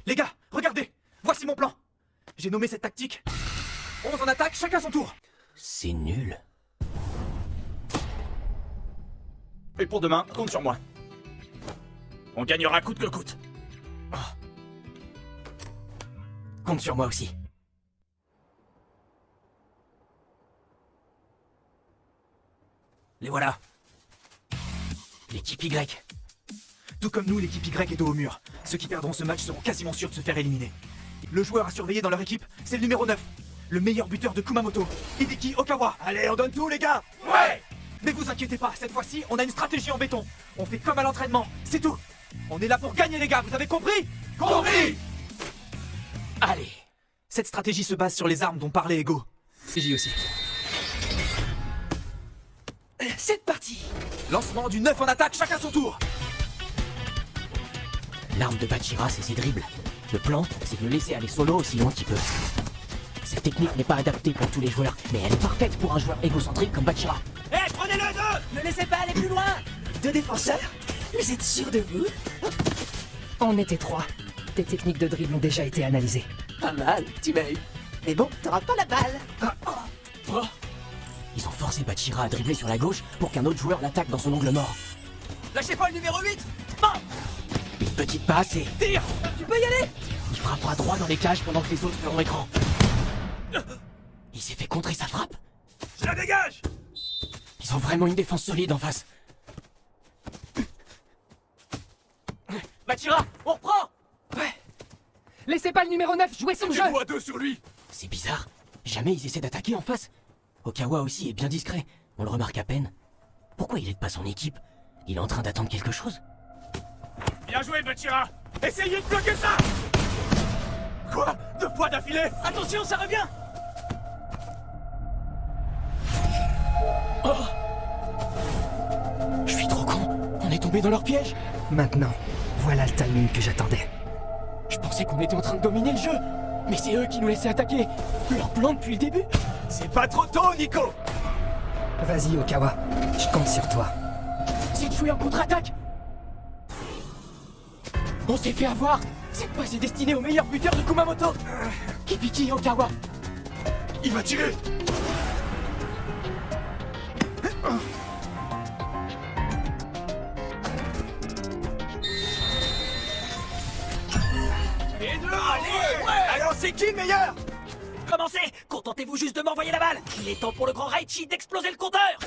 Les gars, regardez. Voici mon plan. J'ai nommé cette tactique 11 en attaque, chacun son tour. C'est nul. Et pour demain, compte sur moi. On gagnera coûte que coûte. Compte sur moi aussi. Les voilà. L'équipe Y. Tout comme nous, l'équipe Y est dos au mur. Ceux qui perdront ce match seront quasiment sûrs de se faire éliminer. Le joueur à surveiller dans leur équipe, c'est le numéro 9. Le meilleur buteur de Kumamoto, Hideki Okawa. Allez, on donne tout, les gars. Ouais! Mais vous inquiétez pas, cette fois-ci, on a une stratégie en béton. On fait comme à l'entraînement, c'est tout. On est là pour gagner, les gars, vous avez compris? Compris. Allez. Cette stratégie se base sur les armes dont parlait Ego. J'y aussi. C'est parti. Lancement du 9 en attaque, chacun son tour. L'arme de Bachira, c'est ses dribbles. Le plan, c'est de le laisser aller solo aussi loin qu'il peut. Cette technique n'est pas adaptée pour tous les joueurs, mais elle est parfaite pour un joueur égocentrique comme Bachira. Eh, prenez-le deux. Ne laissez pas aller plus loin. Deux défenseurs? Vous êtes sûr de vous? On était trois. Tes techniques de dribble ont déjà été analysées. Pas mal, tu m'as eu. Mais bon, t'auras pas la balle. Ils ont forcé Bachira à dribbler sur la gauche pour qu'un autre joueur l'attaque dans son angle mort. Lâchez pas le numéro 8. Une petite passe et... Tire. Tu peux y aller? Il frappera droit dans les cages pendant que les autres feront écran. Il s'est fait contrer sa frappe. Je la dégage. Ils ont vraiment une défense solide en face. Bachira, on reprend. Ouais. Laissez pas le numéro 9 jouer son jeu. Mettez-vous à deux sur lui. C'est bizarre. Jamais ils essaient d'attaquer en face. Okawa aussi est bien discret. On le remarque à peine. Pourquoi il aide pas son équipe? Il est en train d'attendre quelque chose? Bien joué, Bachira. Essayez de bloquer ça. Quoi? 2 fois d'affilée. Attention, ça revient. Je suis trop con. On est tombé dans leur piège. Maintenant, voilà le timing que j'attendais. Je pensais qu'on était en train de dominer le jeu. Mais c'est eux qui nous laissaient attaquer. Leur plan depuis le début. C'est pas trop tôt, Nico. Vas-y, Okawa. Je compte sur toi. C'est de jouer en contre-attaque. On s'est fait avoir. Cette passe est destinée au meilleur buteur de Kumamoto. Kibiki Okawa. Il va tirer. Et deux. Allez, ouais. Alors c'est qui le meilleur? Commencez. Contentez-vous juste de m'envoyer la balle. Il est temps pour le grand Raichi d'exploser le compteur.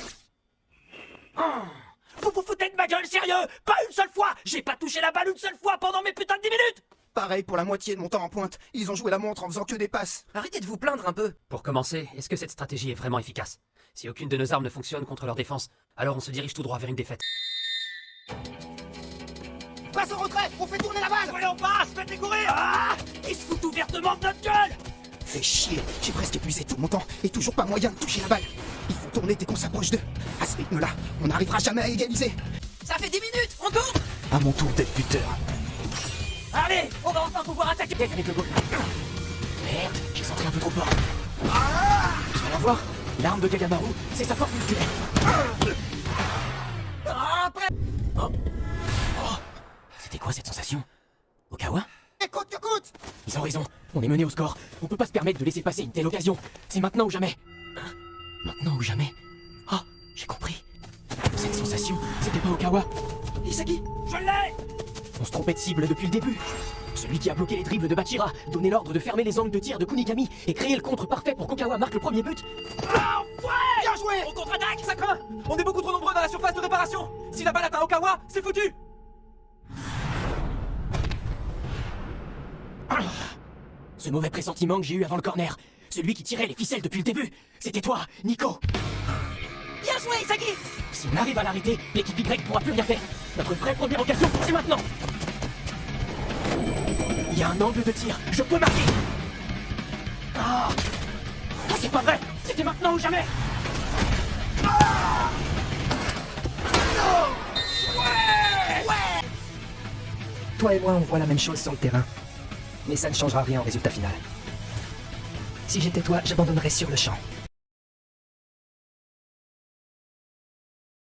Vous vous foutez de ma gueule, sérieux? Pas une seule fois. J'ai pas touché la balle une seule fois pendant mes putains de 10 minutes. Pareil pour la moitié de mon temps en pointe. Ils ont joué la montre en faisant que des passes. Arrêtez de vous plaindre un peu. Pour commencer, est-ce que cette stratégie est vraiment efficace? Si aucune de nos armes ne fonctionne contre leur défense, alors on se dirige tout droit vers une défaite. Passe au retrait. On fait tourner la balle. Allez, on passe. Faites-les courir. Ah, ils se foutent ouvertement de notre gueule. Fais chier. J'ai presque épuisé tout mon temps et toujours pas moyen de toucher la balle. Il faut tourner dès qu'on s'approche d'eux. À ce rythme-là, on n'arrivera jamais à égaliser. Ça fait 10 minutes, on tourne. À mon tour d'être buteur. Allez, on va enfin pouvoir attaquer avec le goal. Merde, j'ai centré un peu trop fort. Tu vas la voir. L'arme de Kagamaru, c'est sa force musculaire. C'était quoi cette sensation? Okawa? Écoute que coûte. Ils ont raison, on est mené au score. On peut pas se permettre de laisser passer une telle occasion. C'est maintenant ou jamais. Maintenant ou jamais. Ah, j'ai compris. Cette sensation, c'était pas Okawa. Isagi, Je l'ai. on se trompait de cible depuis le début. Celui qui a bloqué les dribbles de Bachira, donné l'ordre de fermer les angles de tir de Kunigami et créé le contre parfait pour qu'Okawa marque le premier but. Bien joué. On contre-attaque, ça craint. On est beaucoup trop nombreux dans la surface de réparation. Si la balle atteint Okawa, c'est foutu. Ce mauvais pressentiment que j'ai eu avant le corner, celui qui tirait les ficelles depuis le début, c'était toi, Nico. Bien joué, Isagi. Si on arrive à l'arrêter, l'équipe Y pourra plus rien faire. Notre vraie première occasion, c'est maintenant. Il y a un angle de tir, je peux marquer. Ah, c'est pas vrai, c'était maintenant ou jamais. Toi et moi, on voit la même chose sur le terrain. Mais ça ne changera rien au résultat final. Si j'étais toi, j'abandonnerais sur le champ.